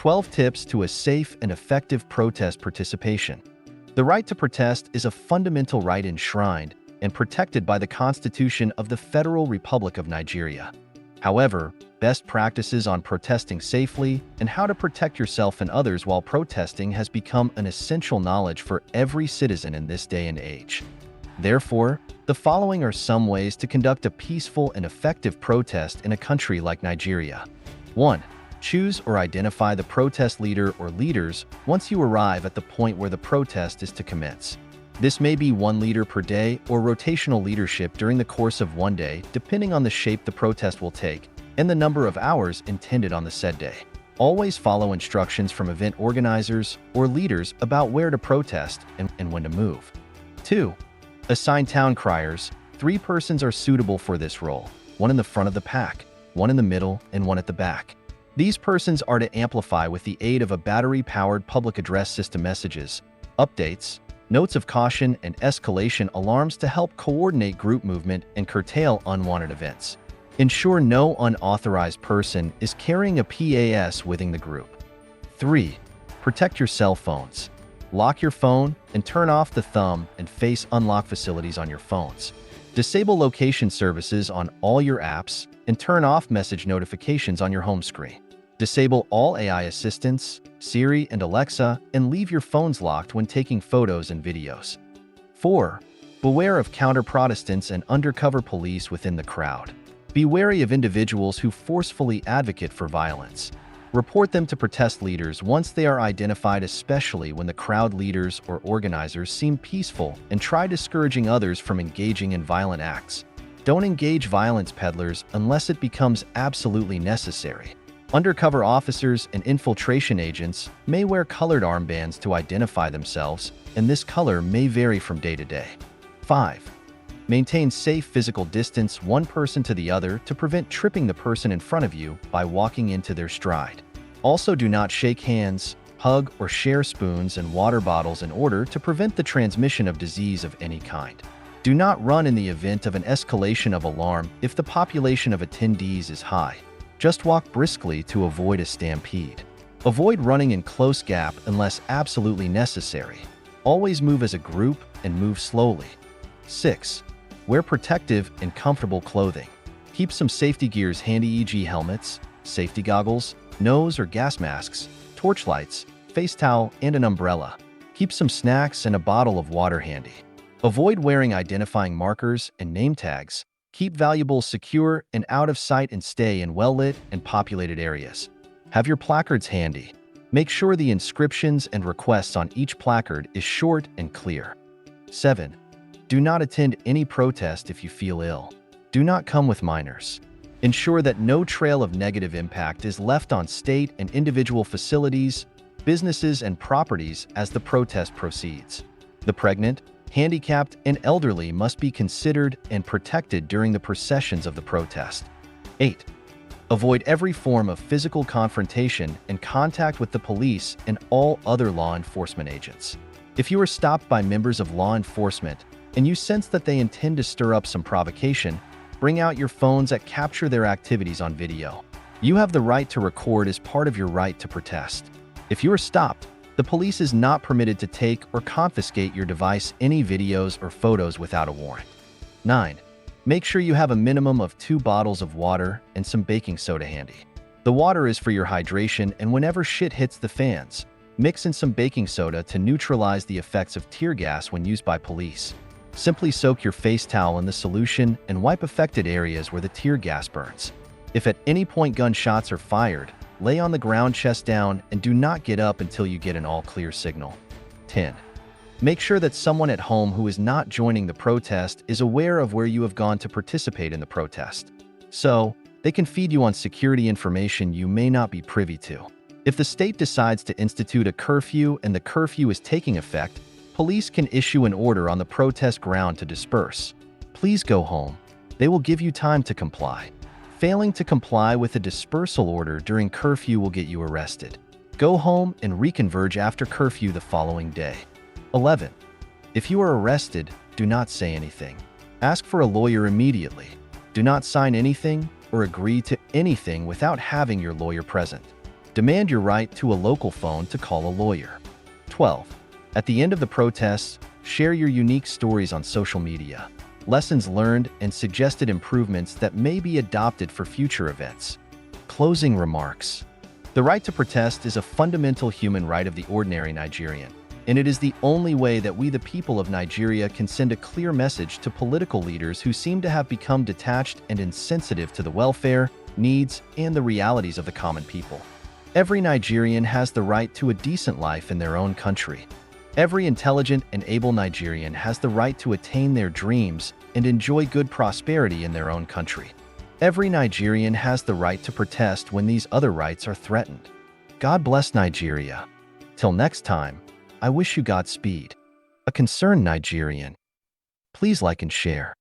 12 tips to a safe and effective protest participation. The right to protest is a fundamental right enshrined and protected by the Constitution of the Federal Republic of Nigeria. However, best practices on protesting safely and how to protect yourself and others while protesting has become an essential knowledge for every citizen in this day and age. Therefore, the following are some ways to conduct a peaceful and effective protest in a country like Nigeria. 1. Choose or identify the protest leader or leaders once you arrive at the point where the protest is to commence. This may be one leader per day or rotational leadership during the course of one day, depending on the shape the protest will take and the number of hours intended on the said day. Always follow instructions from event organizers or leaders about where to protest and when to move. 2. Assign town criers. 3 persons are suitable for this role, one in the front of the pack, one in the middle, and one at the back. These persons are to amplify with the aid of a battery-powered public address system messages, updates, notes of caution, and escalation alarms to help coordinate group movement and curtail unwanted events. Ensure no unauthorized person is carrying a PAS within the group. 3. Protect your cell phones. Lock your phone and turn off the thumb and face unlock facilities on your phones. Disable location services on all your apps and turn off message notifications on your home screen. Disable all AI assistants, Siri and Alexa, and leave your phones locked when taking photos and videos. 4. Beware of counter-Protestants and undercover police within the crowd. Be wary of individuals who forcefully advocate for violence. Report them to protest leaders once they are identified, especially when the crowd leaders or organizers seem peaceful and try discouraging others from engaging in violent acts. Don't engage violence peddlers unless it becomes absolutely necessary. Undercover officers and infiltration agents may wear colored armbands to identify themselves, and this color may vary from day to day. 5. Maintain safe physical distance one person to the other to prevent tripping the person in front of you by walking into their stride. Also, do not shake hands, hug, or share spoons and water bottles in order to prevent the transmission of disease of any kind. Do not run in the event of an escalation of alarm if the population of attendees is high. Just walk briskly to avoid a stampede. Avoid running in close gap unless absolutely necessary. Always move as a group and move slowly. 6. Wear protective and comfortable clothing. Keep some safety gears handy, e.g. helmets, safety goggles, nose or gas masks, torch lights, face towel, and an umbrella. Keep some snacks and a bottle of water handy. Avoid wearing identifying markers and name tags. Keep valuables secure and out of sight and stay in well-lit and populated areas. Have your placards handy. Make sure the inscriptions and requests on each placard is short and clear. 7. Do not attend any protest if you feel ill. Do not come with minors. Ensure that no trail of negative impact is left on state and individual facilities, businesses, and properties as the protest proceeds. The pregnant, handicapped, and elderly must be considered and protected during the processions of the protest. 8. Avoid every form of physical confrontation and contact with the police and all other law enforcement agents. If you are stopped by members of law enforcement and you sense that they intend to stir up some provocation, bring out your phones that capture their activities on video. You have the right to record as part of your right to protest. If you are stopped, the police is not permitted to take or confiscate your device, any videos or photos without a warrant. 9. Make sure you have a minimum of 2 bottles of water and some baking soda handy. The water is for your hydration, and whenever shit hits the fans, mix in some baking soda to neutralize the effects of tear gas when used by police. Simply soak your face towel in the solution and wipe affected areas where the tear gas burns. If at any point gunshots are fired, lay on the ground chest down and do not get up until you get an all-clear signal. 10. Make sure that someone at home who is not joining the protest is aware of where you have gone to participate in the protest, so they can feed you on security information you may not be privy to. If the state decides to institute a curfew and the curfew is taking effect, police can issue an order on the protest ground to disperse. Please go home. They will give you time to comply. Failing to comply with a dispersal order during curfew will get you arrested. Go home and reconverge after curfew the following day. 11. If you are arrested, do not say anything. Ask for a lawyer immediately. Do not sign anything or agree to anything without having your lawyer present. Demand your right to a local phone to call a lawyer. 12. At the end of the protests, share your unique stories on social media, lessons learned, and suggested improvements that may be adopted for future events. Closing remarks. The right to protest is a fundamental human right of the ordinary Nigerian, and it is the only way that we, the people of Nigeria, can send a clear message to political leaders who seem to have become detached and insensitive to the welfare, needs, and the realities of the common people. Every Nigerian has the right to a decent life in their own country. Every intelligent and able Nigerian has the right to attain their dreams and enjoy good prosperity in their own country. Every Nigerian has the right to protest when these other rights are threatened. God bless Nigeria. Till next time, I wish you Godspeed. A concerned Nigerian. Please like and share.